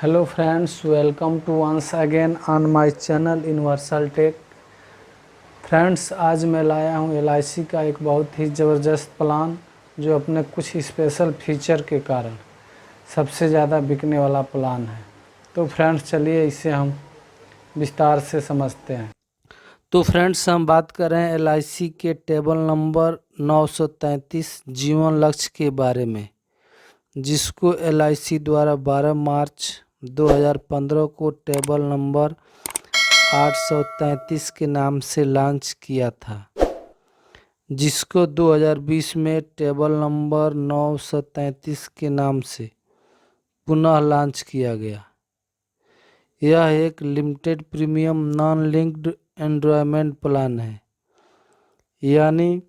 Hello friends, welcome to once again on my channel universal tech. Friends, आज मैं लाया हूं एलआईसी का एक बहुत ही ज़बरदस्त प्लान जो अपने कुछ स्पेशल फीचर के कारण सबसे ज़्यादा बिकने वाला प्लान है। तो फ्रेंड्स, चलिए इसे हम विस्तार से समझते हैं। तो फ्रेंड्स, हम बात कर रहे हैं एलआईसी के टेबल नंबर 933 जीवन लक्ष्य के बारे में, जिसको एलआईसी द्वारा 12 मार्च 2015 को टेबल नंबर 833 के नाम से लॉन्च किया था, जिसको 2020 में टेबल नंबर 933 के नाम से पुनः लॉन्च किया गया। यह एक limited premium non linked enrolment plan है, यानी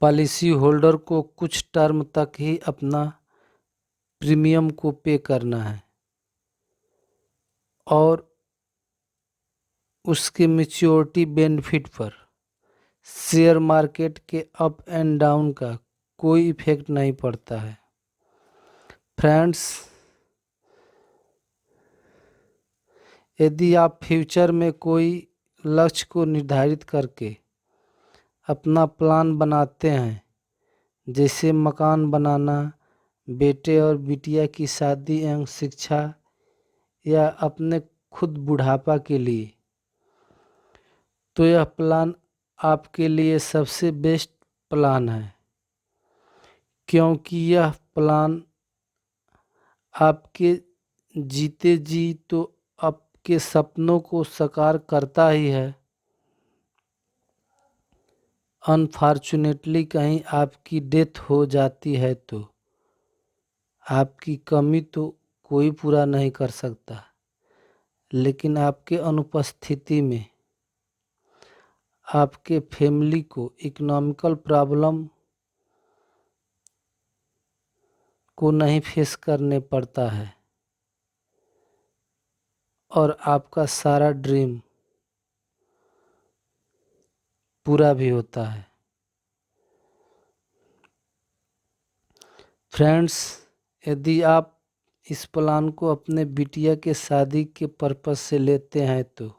पॉलिसी होल्डर को कुछ टर्म तक ही अपना प्रीमियम को पे करना है और उसके मैच्योरिटी बेनिफिट पर शेयर मार्केट के अप एंड डाउन का कोई इफेक्ट नहीं पड़ता है। फ्रेंड्स, यदि आप फ्यूचर में कोई लक्ष्य को निर्धारित करके अपना प्लान बनाते हैं, जैसे मकान बनाना, बेटे और बिटिया की शादी एवं शिक्षा, या अपने खुद बुढ़ापा के लिए, तो यह प्लान आपके लिए सबसे बेस्ट प्लान है, क्योंकि यह प्लान आपके जीते जी तो आपके सपनों को साकार करता ही है। अनफॉर्चुनेटली कहीं आपकी डेथ हो जाती है तो आपकी कमी तो कोई पूरा नहीं कर सकता, लेकिन आपके अनुपस्थिति में आपके फैमिली को इकोनॉमिकल प्रॉब्लम को नहीं फेस करने पड़ता है और आपका सारा ड्रीम पूरा भी होता है। फ्रेंड्स, यदि आप इस प्लान को अपने बिटिया के शादी के पर्पस से लेते हैं तो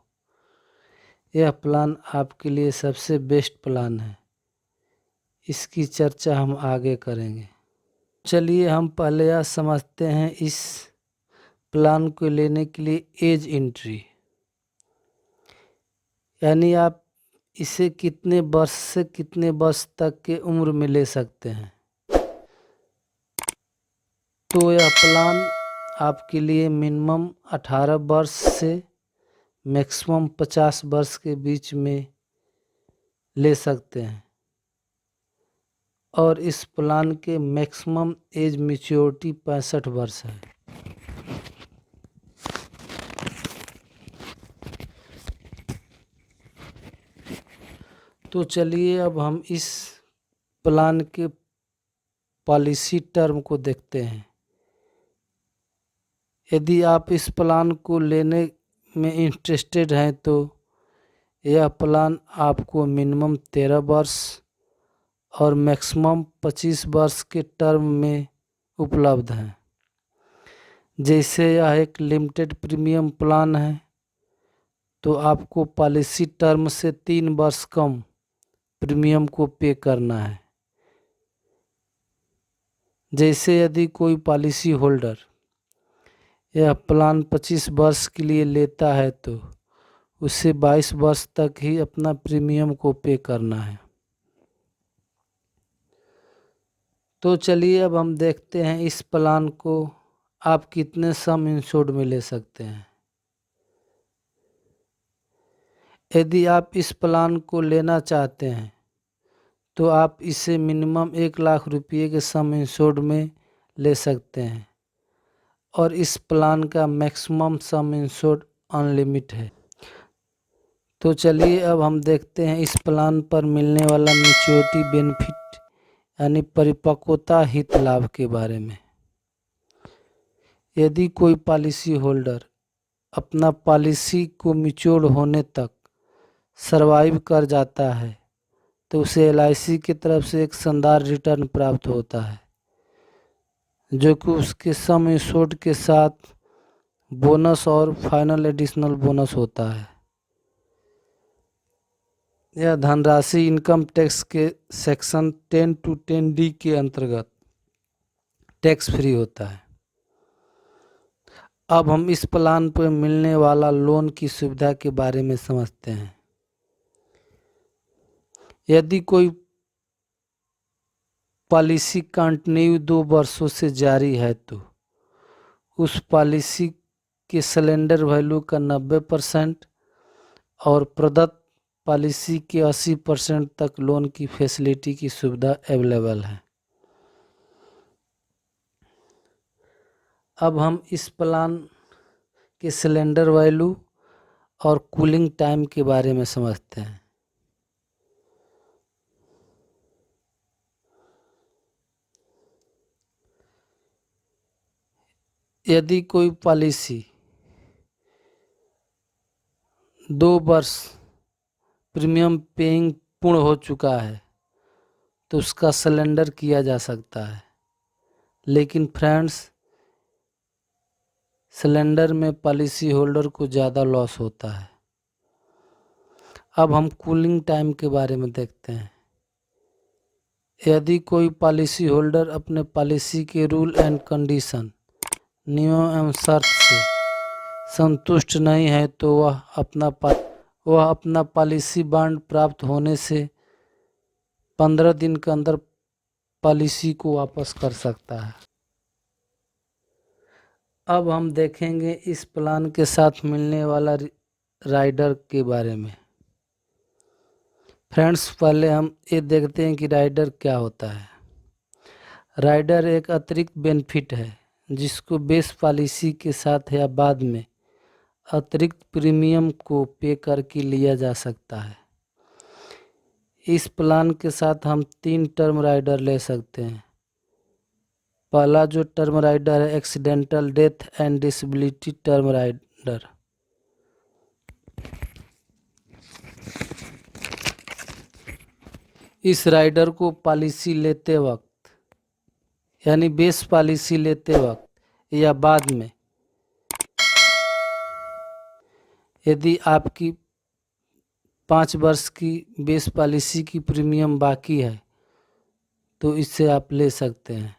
यह प्लान आपके लिए सबसे बेस्ट प्लान है। इसकी चर्चा हम आगे करेंगे। चलिए हम पहले यह समझते हैं इस प्लान को लेने के लिए एज एंट्री, यानी आप इसे कितने वर्ष से कितने वर्ष तक के उम्र में ले सकते हैं। तो यह प्लान आपके लिए मिनिमम 18 वर्ष से मैक्सिमम 50 वर्ष के बीच में ले सकते हैं और इस प्लान के मैक्सिमम एज मैच्योरिटी 65 वर्ष है। तो चलिए अब हम इस प्लान के पॉलिसी टर्म को देखते हैं। यदि आप इस प्लान को लेने में इंटरेस्टेड हैं तो यह प्लान आपको मिनिमम 13 वर्ष और मैक्सिमम 25 वर्ष के टर्म में उपलब्ध है। जैसे यह एक लिमिटेड प्रीमियम प्लान है तो आपको पॉलिसी टर्म से 3 वर्ष कम प्रीमियम को पे करना है। जैसे यदि कोई पॉलिसी होल्डर यह प्लान 25 वर्ष के लिए लेता है तो उसे 22 वर्ष तक ही अपना प्रीमियम को पे करना है। तो चलिए अब हम देखते हैं इस प्लान को आप कितने सम इंश्योर्ड में ले सकते हैं। यदि आप इस प्लान को लेना चाहते हैं तो आप इसे मिनिमम 1 लाख रुपये के सम इंश्योर्ड में ले सकते हैं और इस प्लान का मैक्सिमम सम इंश्योर्ड अनलिमिटेड है। तो चलिए अब हम देखते हैं इस प्लान पर मिलने वाला मैच्योरिटी बेनिफिट यानी परिपक्वता हित लाभ के बारे में। यदि कोई पॉलिसी होल्डर अपना पॉलिसी को मैच्योर होने तक सरवाइव कर जाता है तो उसे एलआईसी की तरफ से एक शानदार रिटर्न प्राप्त होता है, जो कि उसके सम इंश्योर्ड के साथ बोनस और फाइनल एडिशनल बोनस होता है। यह धनराशि इनकम टैक्स के सेक्शन 10 to 10D के अंतर्गत टैक्स फ्री होता है। अब हम इस प्लान पर मिलने वाला लोन की सुविधा के बारे में समझते हैं। यदि कोई पॉलिसी कंटिन्यू 2 वर्षों से जारी है तो उस पॉलिसी के सरेंडर वैल्यू का 90% और प्रदत्त पॉलिसी के 80% तक लोन की फैसिलिटी की सुविधा अवेलेबल है। अब हम इस प्लान के सरेंडर वैल्यू और कूलिंग टाइम के बारे में समझते हैं। यदि कोई पॉलिसी 2 वर्ष प्रीमियम पेइंग पूर्ण हो चुका है तो उसका सरेंडर किया जा सकता है, लेकिन फ्रेंड्स सरेंडर में पॉलिसी होल्डर को ज़्यादा लॉस होता है। अब हम कूलिंग टाइम के बारे में देखते हैं। यदि कोई पॉलिसी होल्डर अपने पॉलिसी के रूल एंड कंडीशन, नियम एवं शर्त से संतुष्ट नहीं है तो वह अपना पॉलिसी बॉन्ड प्राप्त होने से 15 दिन के अंदर पॉलिसी को वापस कर सकता है। अब हम देखेंगे इस प्लान के साथ मिलने वाला राइडर के बारे में। फ्रेंड्स, पहले हम ये देखते हैं कि राइडर क्या होता है। राइडर एक अतिरिक्त बेनिफिट है जिसको बेस पॉलिसी के साथ या बाद में अतिरिक्त प्रीमियम को पे करके लिया जा सकता है। इस प्लान के साथ हम 3 टर्म राइडर ले सकते हैं। पहला जो टर्म राइडर है accidental death and disability term rider. इस राइडर को पॉलिसी लेते वक्त यानी बेस पॉलिसी लेते वक्त या बाद में यदि आपकी 5 वर्ष की बेस पॉलिसी की प्रीमियम बाकी है तो इससे आप ले सकते हैं।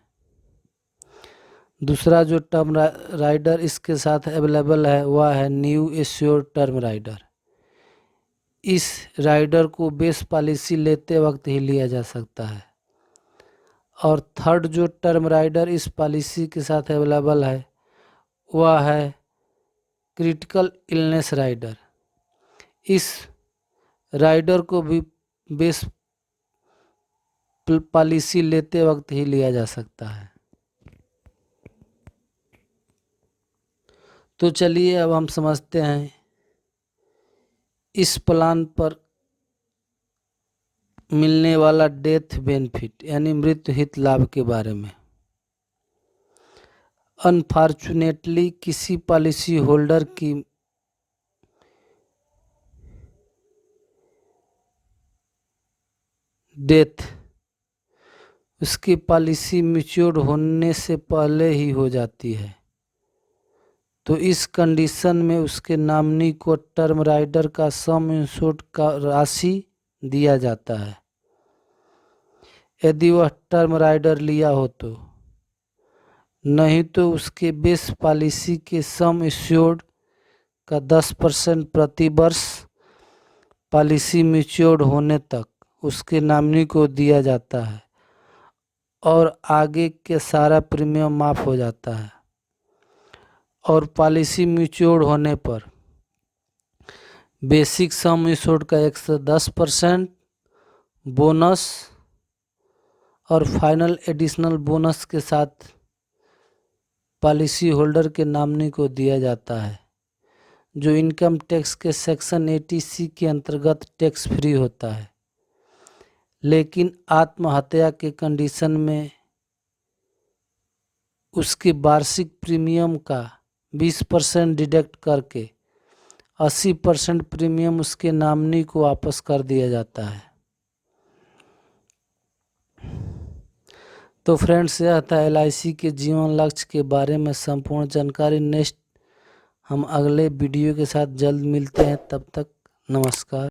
दूसरा जो टर्म राइडर इसके साथ अवेलेबल है वह है न्यू एश्योर्ड टर्म राइडर। इस राइडर को बेस पॉलिसी लेते वक्त ही लिया जा सकता है। और थर्ड जो टर्म राइडर इस पॉलिसी के साथ अवेलेबल है वह है क्रिटिकल इलनेस राइडर। इस राइडर को भी बेस पॉलिसी लेते वक्त ही लिया जा सकता है। तो चलिए अब हम समझते हैं इस प्लान पर मिलने वाला डेथ बेनिफिट यानी मृत्यु हित लाभ के बारे में। अनफॉर्चुनेटली किसी पॉलिसी होल्डर की डेथ उसकी पॉलिसी मैच्योर होने से पहले ही हो जाती है तो इस कंडीशन में उसके नॉमिनी को टर्म राइडर का सम इंश्योर्ड का राशि दिया जाता है यदि वह टर्म राइडर लिया हो तो, नहीं तो उसके बेस पॉलिसी के सम इंश्योर्ड का 10% प्रति वर्ष पॉलिसी मैच्योर होने तक उसके नॉमिनी को दिया जाता है और आगे के सारा प्रीमियम माफ़ हो जाता है। और पॉलिसी मैच्योर होने पर बेसिक सम इंश्योर्ड का 110% बोनस और फाइनल एडिशनल बोनस के साथ पॉलिसी होल्डर के नॉमिनी को दिया जाता है जो इनकम टैक्स के सेक्शन 80C के अंतर्गत टैक्स फ्री होता है। लेकिन आत्महत्या के कंडीशन में उसके वार्षिक प्रीमियम का 20% डिडक्ट करके 80% प्रीमियम उसके नॉमिनी को वापस कर दिया जाता है। तो फ्रेंड्स, यह था LIC के जीवन लक्ष्य के बारे में संपूर्ण जानकारी। नेक्स्ट हम अगले वीडियो के साथ जल्द मिलते हैं, तब तक नमस्कार।